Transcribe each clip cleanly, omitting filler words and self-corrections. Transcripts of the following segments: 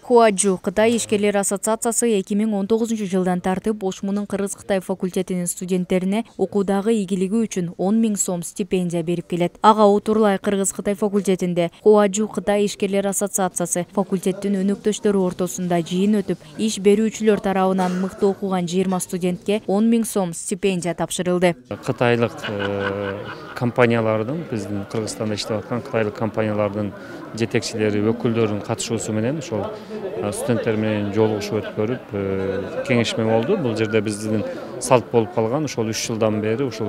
Хуаджу Кытай ишкерлер ассоциациясы 2019 жылдан тартып Ошмунун Кыргыз-Кытай факультетинин студенттерине окуудагы ийгилиги үчүн 10 000 сом стипендия берип келет. Ага Утурлай Кыргыз-Кытай факультетинде Хуаджу Кытай ишкерлер ассоциациясы факультеттин өнөктөштөрү ортосунда жыйын өтүп, иш берүүчүлөр тарабынан мыкты окуган 20 студентке 10 000 сом стипендия тапшырылды. Кытайлык компаниялардын, биздин Кыргызстанда иштеп аткан кытайлык компаниялардын жетекчилери, өкүлдөрүнүн катышуусу менен ошол студенттер менен жолугушуп өткөрүп, кеңешме болду. Бул жерде биздин салт болуп калган. Ошол 3 жылдан бери ошол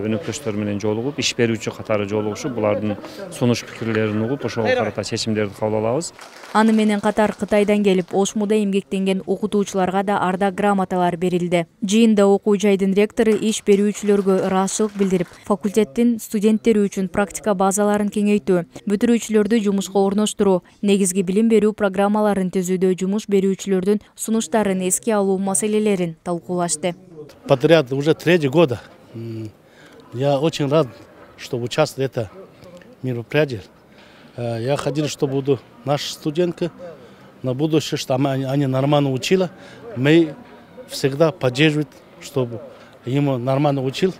өнөктөштөр менен жолугуп, иш берүүчү катары жолугушуп, булардын сунуш пикирлерин угуп, ошого карата чечимдерди кабыл алабыз. Аны менен катар Кытайдан келип, Ошмуда эмгектенген окутуучуларга да ардак грамоталар берилди. Жыйында окуу жайдын ректору иш берүүчүлөргө ыраазычылык билдирип, факультеттин студенттери үчүн практика базаларын кеңейтүү, бүтүрүүчүлөрдү жумушка орноштуруу, негизги билим берүү программаларын түзүүдө жумуш берүүчүлөрдүн сунуштарын эске алуу маселелерин талкуулашты. Подряд уже 3-й год. Я очень рад, что участвую в этом мероприятии. Я хотел, чтобы буду наша студентка на будущее, чтобы они нормально учила. Мы всегда поддерживаем, чтобы ему нормально учил.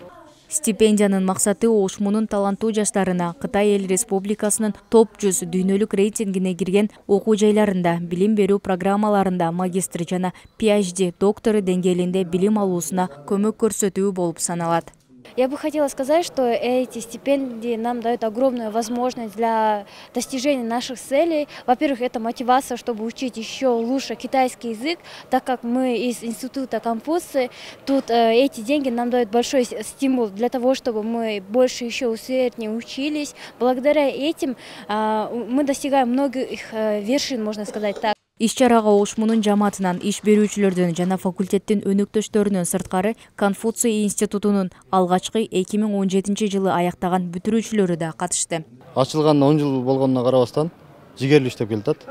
Стипендиянын максаты Ошмунун таланттуу жаштарына Кытай эл республикасынын топ 100 дүйнөлүк рейтингине кирген окуу жайларында билим берүү программаларында магистр жана PhD доктору деңгээлинде билим алуусуна көмөк көрсөтүү болуп саналат. Я бы хотела сказать, что эти стипендии нам дают огромную возможность для достижения наших целей. Во-первых, это мотивация, чтобы учить еще лучше китайский язык, так как мы из института Конфуции. Тут эти деньги нам дают большой стимул для того, чтобы мы больше еще усерднее учились. Благодаря этим мы достигаем многих вершин, можно сказать так. Иш-чарага Ошмунун жамаатынан иш берүүчүлөрдөн жана факультеттин өнөктөштөрүнөн сырткары Конфуций институтунун алгачкы 2017 жылы аяктаган бүтүрүүчүлөрү да катышты. Ачылганына 10 жыл болгонуна карабастан жигерлүү иштеп келатат.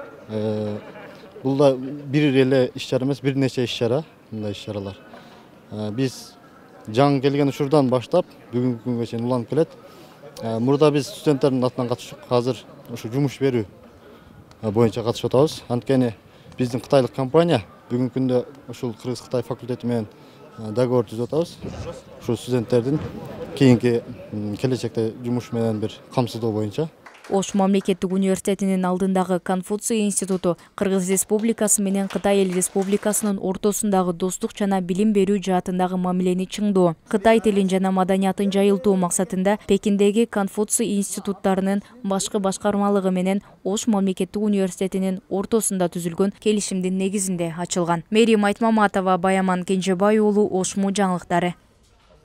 Бул да бир эле иш-чара эмес, бир нече иш-чара, мындай иш-чаралар. Биз жаңы келген учурдан баштап бүгүнкү күнгө чейин уланып келет. Мурда биз студенттердин атынан катышып, азыр ушу жумуш берүү боюнча катышып атабыз. Анткени биздин кытайлык компания бүгүнкү күндө ушул Кыргыз-Кытай факультети менен договор түзүп атабыз. Ушул студенттердин кийинки келечекте жумуш менен бир камсыздоо боюнча. Ош мамлекеттик университетинин алдындагы Конфуций институту Кыргыз Республикасы менен Кытай эл республикасынын ортосундагы достук жана билим берүү жаатындагы мамилени чыңдоо, Кытай тилин жана маданиятын жайылтуу максатында Пекиндеги Конфуций институттарынын башкы башкармалыгы менен Ош мамлекеттик университетинин ортосунда түзүлгөн келишимдин негизинде ачылган. Мерим Айтмаматова, Баяман Кенжебай уулу, Ошму жаңылыктары.